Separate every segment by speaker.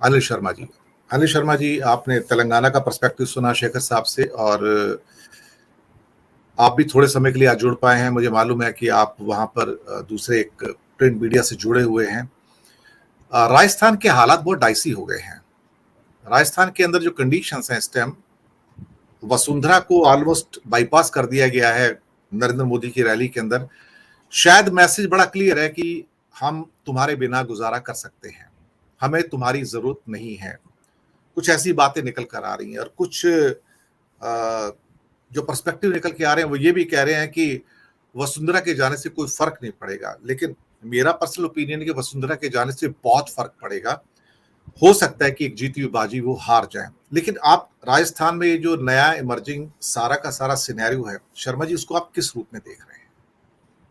Speaker 1: अनिल शर्मा जी। अनिल शर्मा जी, आपने तेलंगाना का पर्सपेक्टिव सुना शेखर साहब से, और आप भी थोड़े समय के लिए आज जुड़ पाए हैं। मुझे मालूम है कि आप वहां पर दूसरे एक प्रिंट मीडिया से जुड़े हुए हैं। राजस्थान के हालात बहुत डाइसी हो गए हैं। राजस्थान के अंदर जो कंडीशंस हैं इस टाइम, वसुंधरा को ऑलमोस्ट बाईपास कर दिया गया है नरेंद्र मोदी की रैली के अंदर। शायद मैसेज बड़ा क्लियर है कि हम तुम्हारे बिना गुजारा कर सकते हैं, हमें तुम्हारी जरूरत नहीं है। कुछ ऐसी बातें निकल कर आ रही हैं, और कुछ जो पर्सपेक्टिव निकल के आ रहे हैं वो ये भी कह रहे हैं कि वसुंधरा के जाने से कोई फर्क नहीं पड़ेगा। लेकिन मेरा पर्सनल ओपिनियन है कि वसुंधरा के जाने से बहुत फर्क पड़ेगा। हो सकता है कि एक जीती हुई बाजी वो हार जाए। लेकिन आप राजस्थान में ये जो नया इमर्जिंग सारा का सारा सिनेरियो है, शर्मा जी, उसको आप किस रूप में देख रहे हैं?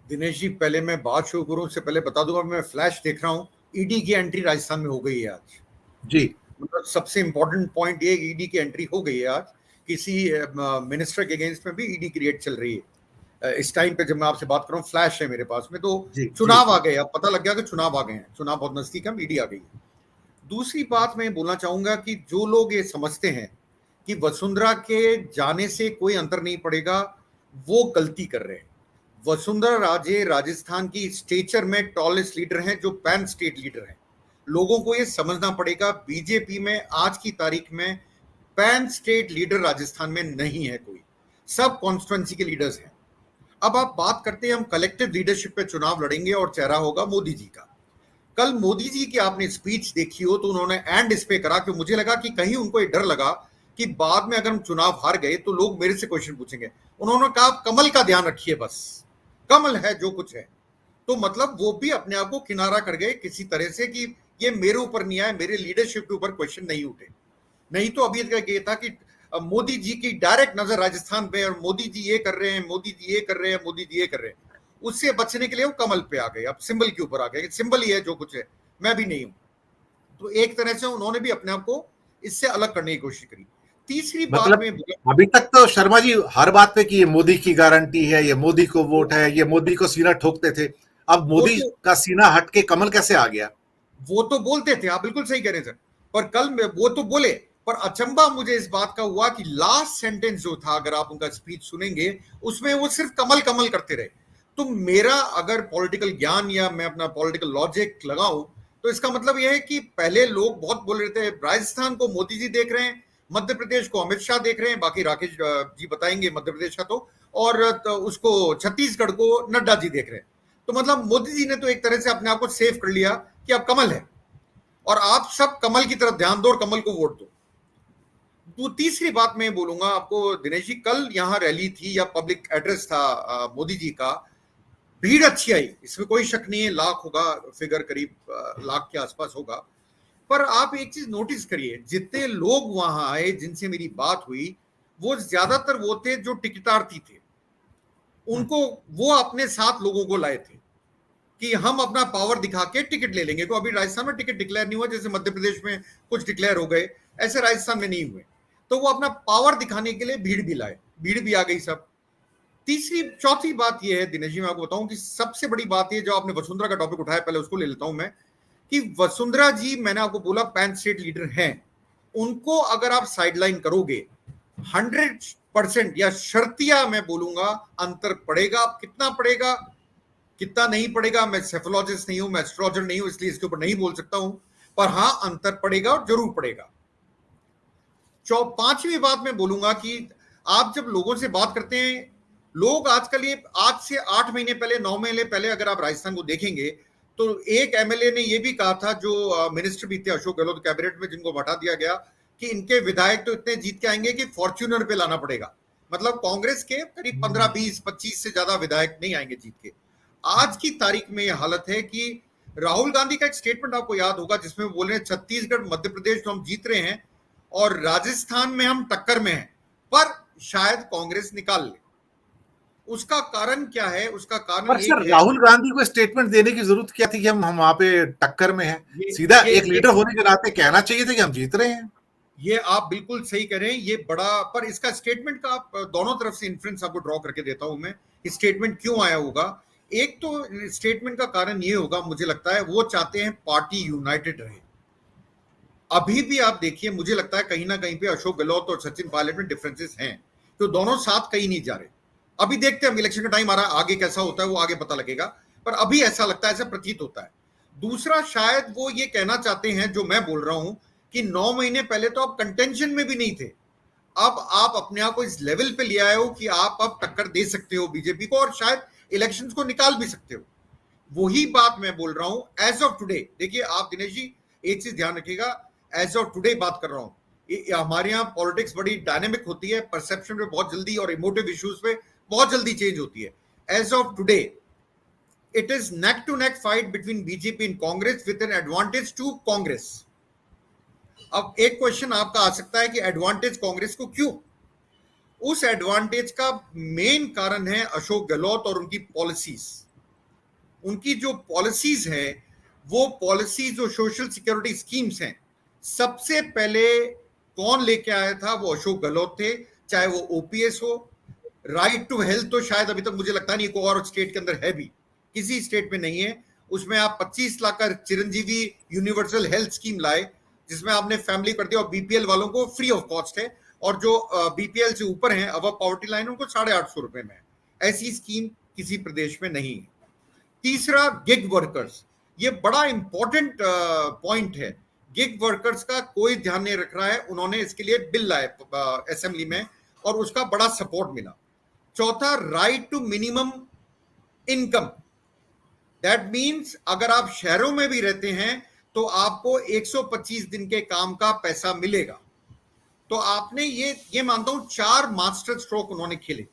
Speaker 2: दिनेश जी, पहले मैं बात शुरू करूं उससे पहले बता दूंगा, मैं फ्लैश देख रहा हूं। ईडी की एंट्री राजस्थान में हो गई है आज
Speaker 1: जी।
Speaker 2: मतलब सबसे इंपॉर्टेंट पॉइंट ये, ईडी की एंट्री हो गई है आज। किसी मिनिस्टर के अगेंस्ट में भी ईडी की रेड चल रही है इस टाइम पे जब मैं आपसे बात कर रहा हूं। फ्लैश है मेरे पास में, तो चुनाव आ गए, अब पता लग गया कि चुनाव आ गए हैं, चुनाव बहुत नजदीक है, ईडी आ गई है। दूसरी बात मैं बोलना चाहूंगा कि जो लोग ये समझते हैं कि वसुंधरा के जाने से कोई अंतर नहीं पड़ेगा, वो गलती कर रहे हैं। वसुंधरा राजे राजस्थान की स्टेचर में टॉलेस्ट लीडर हैं, जो पैन स्टेट लीडर हैं। लोगों को ये समझना पड़ेगा, बीजेपी में आज की तारीख में पैन स्टेट लीडर राजस्थान में नहीं है कोई, सब कॉन्स्टिट्यूंसी के लीडर्स हैं। अब आप बात करते हैं हम कलेक्टिव लीडरशिप पे चुनाव लड़ेंगे और चेहरा होगा मोदी जी का। कल मोदी जी की आपने स्पीच देखी हो तो उन्होंने एंड इस पे करा कि मुझे लगा कि कहीं उनको ये डर लगा कि बाद में अगर हम चुनाव हार गए तो लोग मेरे से क्वेश्चन पूछेंगे। उन्होंने कहा कमल का ध्यान रखिए, बस कमल है जो कुछ है। तो मतलब वो भी अपने आप को किनारा कर गए किसी तरह से कि ये मेरे ऊपर नहीं आए, मेरे लीडरशिप के ऊपर क्वेश्चन नहीं उठे। नहीं तो अभी तक ये था कि मोदी जी की डायरेक्ट नजर राजस्थान पे, और मोदी जी ये कर रहे हैं, मोदी जी ये कर रहे हैं, मोदी जी ये कर रहे हैं। उससे बचने के लिए वो कमल पे आ गए, अब सिंबल के ऊपर आ गए, सिंबल ही है जो कुछ है, मैं भी नहीं हूं। तो एक तरह से उन्होंने भी अपने आप को इससे अलग करने की कोशिश करी। तीसरी
Speaker 1: मतलब
Speaker 2: बात में
Speaker 1: अभी तक तो शर्मा जी हर बात पे कि ये मोदी की गारंटी है, ये मोदी को वोट है, ये मोदी को सीना ठोकते थे। अब मोदी का सीना हट के कमल कैसे आ गया?
Speaker 2: वो तो बोलते थे, आप बिल्कुल सही कह रहे हैं सर, पर कल में वो तो बोले, पर अचंबा मुझे इस बात का हुआ कि लास्ट सेंटेंस जो था, अगर आप उनका स्पीच सुनेंगे, उसमें वो सिर्फ कमल कमल करते रहे। तो मेरा अगर पॉलिटिकल ज्ञान या मैं अपना पॉलिटिकल लॉजिक लगाऊं तो इसका मतलब यह है कि पहले लोग बहुत बोल रहे थे राजस्थान को मोदी जी देख रहे हैं, मध्य प्रदेश को अमित शाह देख रहे हैं, बाकी राकेश जी बताएंगे मध्य प्रदेश का, और उसको छत्तीसगढ़ को नड्डा जी देख रहे हैं। तो मतलब मोदी जी ने तो एक तरह से अपने आप को सेव कर लिया कि अब कमल है और आप सब कमल की तरफ ध्यान दो और कमल को वोट दो। तो तीसरी बात मैं बोलूंगा आपको दिनेश जी, कल यहां रैली थी या पब्लिक एड्रेस था मोदी जी का, भीड़ अच्छी आई, इसमें कोई शक नहीं है, लाख होगा फिगर, करीब लाख के आसपास होगा। पर आप एक चीज नोटिस करिए, जितने लोग वहां आए जिनसे मेरी बात हुई, वो ज्यादातर वो थे जो टिकटार्थी थे। उनको वो अपने साथ लोगों को लाए थे कि हम अपना पावर दिखा के टिकट ले लेंगे। तो अभी राजस्थान में टिकट डिक्लेयर नहीं हुआ, जैसे मध्य प्रदेश में कुछ डिक्लेयर हो गए, ऐसे राजस्थान में नहीं हुए। तो वो अपना पावर दिखाने के लिए भीड़ भी लाए, भीड़ भी आ गई सब। चौथी बात यह है दिनेश जी, मैं आपको बताऊं कि सबसे बड़ी बात यह, जो आपने वसुंधरा का टॉपिक उठाया, पहले उसको ले लेता हूं मैं, कि वसुंधरा जी, मैंने आपको बोला पैन स्टेट लीडर हैं, उनको अगर आप साइडलाइन करोगे 100% या शर्तिया मैं बोलूंगा अंतर पड़ेगा। कितना पड़ेगा कितना नहीं पड़ेगा, मैं सेफोलॉजिस्ट नहीं हूं, मैं एस्ट्रोलॉजर नहीं हूं, इसलिए इसके ऊपर नहीं बोल सकता हूं, पर हां अंतर पड़ेगा और जरूर पड़ेगा। पांचवी बात मैं बोलूंगा कि आप जब लोगों से बात करते हैं, लोग आजकल ये आज से 8 महीने पहले, 9 महीने पहले अगर आप राजस्थान को देखेंगे तो एक एमएलए ने यह भी कहा था, जो मिनिस्टर भी थे अशोक गहलोत कैबिनेट में, जिनको हटा दिया गया, कि इनके विधायक तो इतने जीत के आएंगे कि फॉर्च्यूनर पे लाना पड़ेगा। मतलब कांग्रेस के करीब 15, 20, 25 से ज्यादा विधायक नहीं आएंगे जीत के। आज की तारीख में यह हालत है कि राहुल गांधी का एक स्टेटमेंट आपको याद होगा, जिसमें वो बोल रहे हैं छत्तीसगढ़ मध्य प्रदेश तो हम जीत रहे हैं और राजस्थान में हम टक्कर में हैं, पर शायद कांग्रेस निकाल ले। उसका कारण क्या है? उसका कारण
Speaker 1: पर सर, राहुल गांधी को स्टेटमेंट देने की जरूरत क्या थी कि हम वहां पे टक्कर में हैं? सीधा एक लीडर होने के नाते कहना चाहिए था कि हम जीत रहे हैं।
Speaker 2: ये आप बिल्कुल सही कह रहे हैं, ये बड़ा, पर इसका स्टेटमेंट का आप दोनों तरफ से इन्फ्लुएंस आपको ड्रॉ करके देता हूं मैं, स्टेटमेंट क्यों आया होगा। एक तो स्टेटमेंट का कारण ये होगा, मुझे लगता है वो चाहते हैं पार्टी यूनाइटेड रहे। अभी भी आप देखिए, मुझे लगता है कहीं ना कहीं पे अशोक गहलोत और सचिन पायलट में डिफरेंसेस हैं, तो दोनों साथ कहीं नहीं जा रहे। अभी देखते हैं, इलेक्शन का टाइम आ रहा है, आगे कैसा होता है वो आगे पता लगेगा, पर अभी ऐसा लगता है, ऐसा प्रतीत होता है। दूसरा, शायद वो ये कहना चाहते हैं जो मैं बोल रहा हूं कि 9 महीने पहले तो आप कंटेंशन में भी नहीं थे, अब आप अपने आप को इस लेवल पे ले आए हो कि आप अब टक्कर दे सकते हो बीजेपी को और शायद इलेक्शंस को निकाल भी सकते हो। वही बात मैं बोल रहा हूं एज ऑफ टुडे। देखिए आप दिनेश जी, एक चीज ध्यान रखिएगा, एज ऑफ टुडे बात कर रहा हूं। हमारे यहाँ पॉलिटिक्स बड़ी डायनेमिक होती है, परसेप्शन पे बहुत जल्दी और इमोटिव इश्यूज पे बहुत जल्दी चेंज होती है। As of today it is neck to neck fight between BJP and Congress with an advantage to Congress. अब एक क्वेश्चन आपका आ सकता है कि एडवांटेज कांग्रेस को क्यों? उस एडवांटेज का मेन कारण है अशोक गहलोत और उनकी पॉलिसीज। उनकी जो पॉलिसीज है, वो पॉलिसीज जो सोशल सिक्योरिटी स्कीम्स हैं, सबसे पहले कौन लेके आया था? वो अशोक गहलोत थे। चाहे वो ओपीएस हो, राइट टू हेल्थ तो शायद अभी तक मुझे लगता नहीं कोई और स्टेट के अंदर है भी, किसी स्टेट में नहीं है। उसमें आप 25 लाख का चिरंजीवी यूनिवर्सल हेल्थ स्कीम लाए, जिसमें आपने फैमिली कर दिया और बीपीएल वालों को फ्री ऑफ कॉस्ट है, और जो बीपीएल से ऊपर हैं, अब पॉवर्टी लाइन, उनको 850 रुपए में है। ऐसी स्कीम किसी प्रदेश में नहीं है। तीसरा, गिग वर्कर्स, ये बड़ा इंपॉर्टेंट पॉइंट है। गिग वर्कर्स का कोई ध्यान नहीं रख रहा है, उन्होंने इसके लिए बिल लाए असेंबली में और उसका बड़ा सपोर्ट मिला। चौथा, right to minimum income, that means अगर आप शहरों में भी रहते हैं तो आपको 125 दिन के काम का पैसा मिलेगा। तो आपने ये मानता हूं 4 मास्टर स्ट्रोक उन्होंने खेले।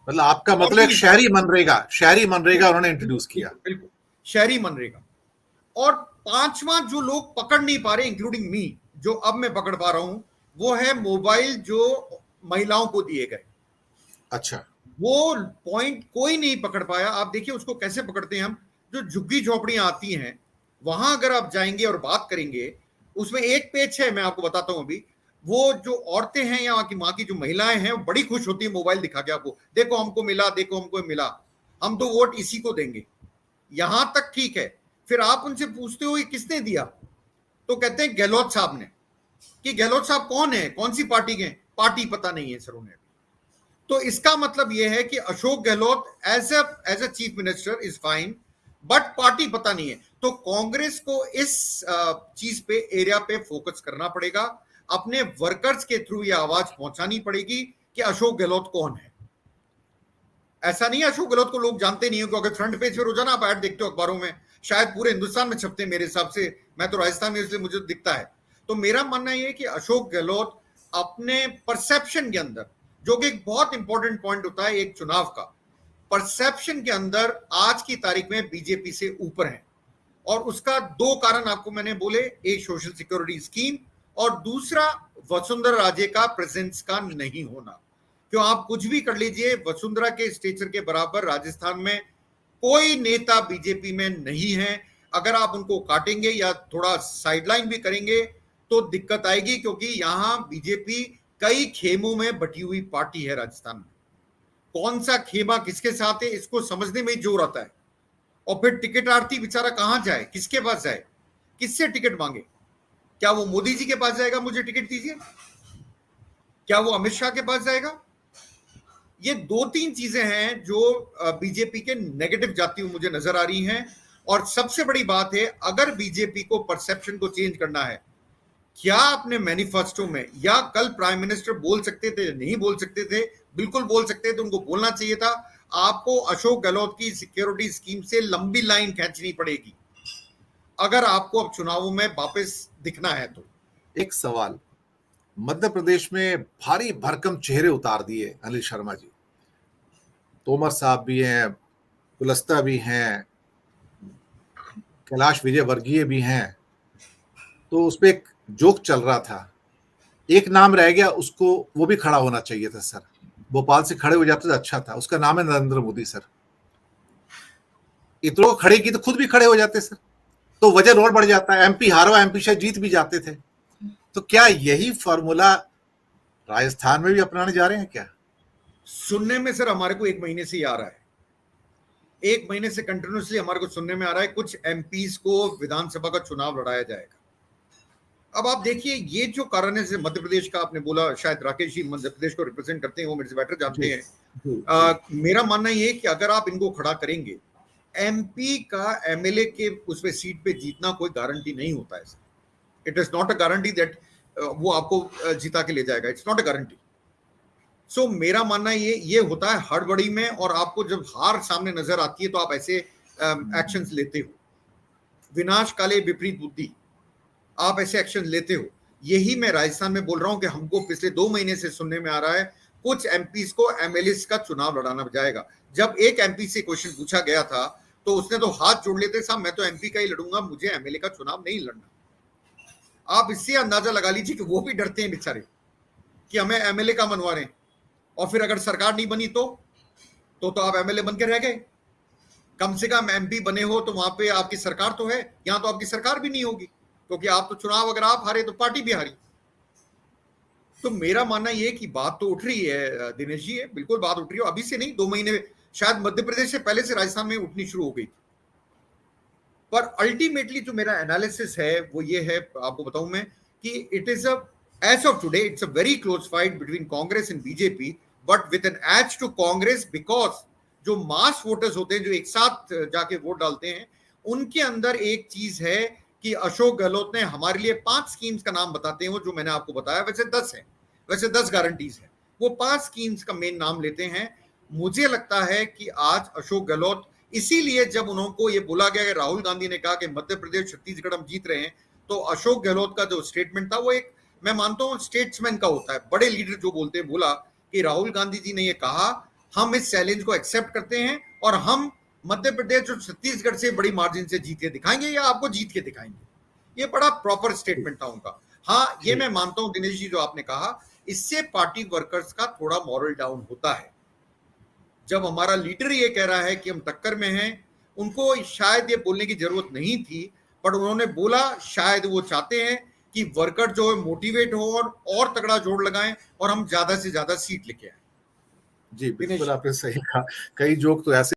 Speaker 1: मतलब आपका मतलब एक शहरी मनरेगा उन्होंने इंट्रोड्यूस किया।
Speaker 2: बिल्कुल, शहरी मनरेगा। और पांचवा जो लोग पकड़ नहीं पा रहे, इंक्लूडिंग मी, जो अब मैं पकड़ पा रहा हूं, वो है मोबाइल जो महिलाओं को दिए गए।
Speaker 1: अच्छा,
Speaker 2: वो पॉइंट कोई नहीं पकड़ पाया। आप देखिए उसको कैसे पकड़ते हैं हम। जो झुग्गी झोपड़ियां आती हैं, वहां अगर आप जाएंगे और बात करेंगे, उसमें एक पेज है, मैं आपको बताता हूं अभी। वो जो औरतें हैं या वहां की जो महिलाएं हैं, वो बड़ी खुश होती है मोबाइल दिखा के आपको, देखो हमको मिला, देखो हमको मिला, हम तो वोट इसी को देंगे। यहां तक ठीक है। फिर आप उनसे पूछते हो ये किसने दिया, तो कहते हैं गहलोत साहब ने। कि गहलोत साहब कौन है, कौन सी पार्टी के? पार्टी पता नहीं है सर उन्हें। तो इसका मतलब यह है कि Ashok Gehlot as a chief minister is fine, but party पता नहीं है। तो कांग्रेस को इस चीज पे, एरिया पे फोकस करना पड़ेगा। अपने वर्कर्स के थ्रू ये आवाज पहुंचानी पड़ेगी कि अशोक गहलोत कौन है। ऐसा नहीं है अशोक गहलोत को लोग जानते नहीं हो, क्योंकि फ्रंट पेज पे रोजाना आप ऐड देखते हो अखबारों में, शायद पूरे हिंदुस्तान में छपते हैं मेरे हिसाब से। मैं तो राजस्थान में, इसलिए मुझे दिखता है। तो मेरा मानना यह है कि अशोक गहलोत अपने परसेप्शन के अंदर, जो कि एक बहुत इंपॉर्टेंट पॉइंट होता है एक चुनाव का, परसेप्शन के अंदर आज की तारीख में बीजेपी से ऊपर है। और उसका 2 कारण आपको मैंने बोले, एक सोशल सिक्योरिटी स्कीम और दूसरा वसुंधरा राजे का प्रेजेंस का नहीं होना। क्यों, आप कुछ भी कर लीजिए, वसुंधरा के स्टेचर के बराबर राजस्थान में कोई नेता बीजेपी में नहीं है। अगर आप उनको काटेंगे या थोड़ा साइडलाइन भी करेंगे तो दिक्कत आएगी, क्योंकि यहां बीजेपी कई खेमों में बटी हुई पार्टी है राजस्थान में। कौन सा खेमा किसके साथ है, इसको समझने में जोर आता है। और फिर टिकट आरती बेचारा कहां जाए, किसके पास जाए, किससे टिकट मांगे? क्या वो मोदी जी के पास जाएगा, मुझे टिकट दीजिए? क्या वो अमित शाह के पास जाएगा? ये 2-3 चीजें हैं जो बीजेपी के नेगेटिव जाती हुई मुझे नजर आ रही हैं। और सबसे बड़ी बात है, अगर बीजेपी को परसेप्शन को चेंज करना है, क्या अपने मैनिफेस्टो में, या कल प्राइम मिनिस्टर बोल सकते थे, नहीं बोल सकते थे, बिल्कुल बोल सकते थे, उनको बोलना चाहिए था, आपको अशोक गहलोत की सिक्योरिटी स्कीम से लंबी लाइन खींचनी पड़ेगी अगर आपको अब चुनावों में वापस दिखना है तो।
Speaker 1: एक सवाल, मध्य प्रदेश में भारी भरकम चेहरे उतार दिए अनिल शर्मा जी। तोमर साहब भी हैं, गुलस्ता भी हैं, कैलाश विजयवर्गीय भी हैं। तो उस पर एक जोक चल रहा था, एक नाम रह गया, उसको वो भी खड़ा होना चाहिए था सर। भोपाल से खड़े हो जाते तो अच्छा था। उसका नाम है नरेंद्र मोदी सर। इतनों को खड़े की तो खुद भी खड़े हो जाते सर, तो वजन और बढ़ जाता है। एमपी हारवा, एमपी शायद जीत भी जाते थे। तो क्या यही फॉर्मूला राजस्थान में भी अपनाने जा रहे हैं क्या?
Speaker 2: सुनने में सर हमारे को 1 महीने से ही आ रहा है, 1 महीने से कंटिन्यूसली हमारे को सुनने में आ रहा है कुछ एमपीज को विधानसभा का चुनाव लड़ाया जाएगा। अब आप देखिए ये जो कारण है, जैसे मध्य प्रदेश का आपने बोला, शायद राकेश जी मध्य प्रदेश को रिप्रेजेंट करते हैं, वो मेरे से बेटर जानते हैं। मेरा मानना ये है कि अगर आप इनको खड़ा करेंगे, एमपी का एमएलए के उस पे सीट पे जीतना कोई गारंटी नहीं होता है। It is not a guarantee that वो आपको जिता के ले जाएगा, इट्स नॉट अ गारंटी। सो मेरा मानना ये होता है हड़बड़ी में, और आपको जब हार सामने नजर आती है तो आप ऐसे एक्शंस लेते हो, विनाश काले विपरीत बुद्धि, आप ऐसे एक्शन लेते हो। यही मैं राजस्थान में बोल रहा हूं कि हमको पिछले 2 महीने से सुनने में आ रहा है कुछ एमपीज को एमएलएस का चुनाव लड़ाना जाएगा। जब एक एमपी से क्वेश्चन पूछा गया था तो उसने तो हाथ जोड़ लेते, साहब मैं तो एमपी का ही लड़ूंगा, मुझे एमएलए का चुनाव नहीं लड़ना। आप इससे अंदाजा लगा लीजिए कि वो भी डरते हैं बेचारे कि हमें एमएलए का मनवा रहे हैं, और फिर अगर सरकार नहीं बनी तो आप एमएलए बन के रह गए। कम से कम एमपी बने हो तो वहां पे आपकी सरकार तो है, यहां तो आपकी सरकार भी नहीं होगी, क्योंकि आप तो चुनाव अगर आप हारे तो पार्टी भी हारी। तो मेरा मानना यह कि बात तो उठ रही है दिनेश जी, है बिल्कुल बात उठ रही है, अभी से नहीं, 2 महीने शायद मध्य प्रदेश से पहले से राजस्थान में उठनी शुरू हो गई थी। पर अल्टीमेटली जो मेरा एनालिसिस है वो ये है, आपको बताऊं मैं, कि it is as of today it's a very close fight between Congress and BJP, but with an edge to Congress, because जो मास वोटर्स होते हैं जो एक साथ जाके वोट डालते हैं, उनके अंदर एक चीज है कि अशोक गहलोत ने हमारे लिए 5 स्कीम्स का नाम बताते हैं, वो जो मैंने आपको बताया, वैसे 10 है, वैसे 10 गारंटीज है, वो 5 स्कीम्स का मेन नाम लेते हैं। मुझे लगता है कि आज अशोक गहलोत, इसीलिए जब उनको ये बोला गया कि राहुल गांधी ने कहा कि मध्य प्रदेश छत्तीसगढ़ हम जीत रहे हैं, तो अशोक गहलोत का जो स्टेटमेंट था वो एक, मैं मानता हूं, स्टेट्समैन का होता है, बड़े लीडर जो बोलते हैं, बोला कि राहुल गांधी जी ने ये कहा, हम इस चैलेंज को एक्सेप्ट करते हैं और हम मध्य प्रदेश और छत्तीसगढ़ से बड़ी मार्जिन से जीत के दिखाएंगे या आपको जीत के दिखाएंगे। ये बड़ा प्रॉपर स्टेटमेंट था उनका। हाँ, ये मैं मानता हूं दिनेश जी जो आपने कहा, इससे पार्टी वर्कर्स का थोड़ा मॉरल डाउन होता है। जब हमारा लीडर ये कह रहा है कि हम टक्कर में हैं, उनको शायद ये बोलने की जरूरत नहीं थी, पर उन्होंने बोला, शायद वो चाहते हैं कि वर्कर जो है मोटिवेट हो और तगड़ा जोड़ लगाएं और हम ज्यादा से ज्यादा सीट लेके आए।
Speaker 1: जी बिल्कुल, आपने सही कहा। कई जोक तो ऐसे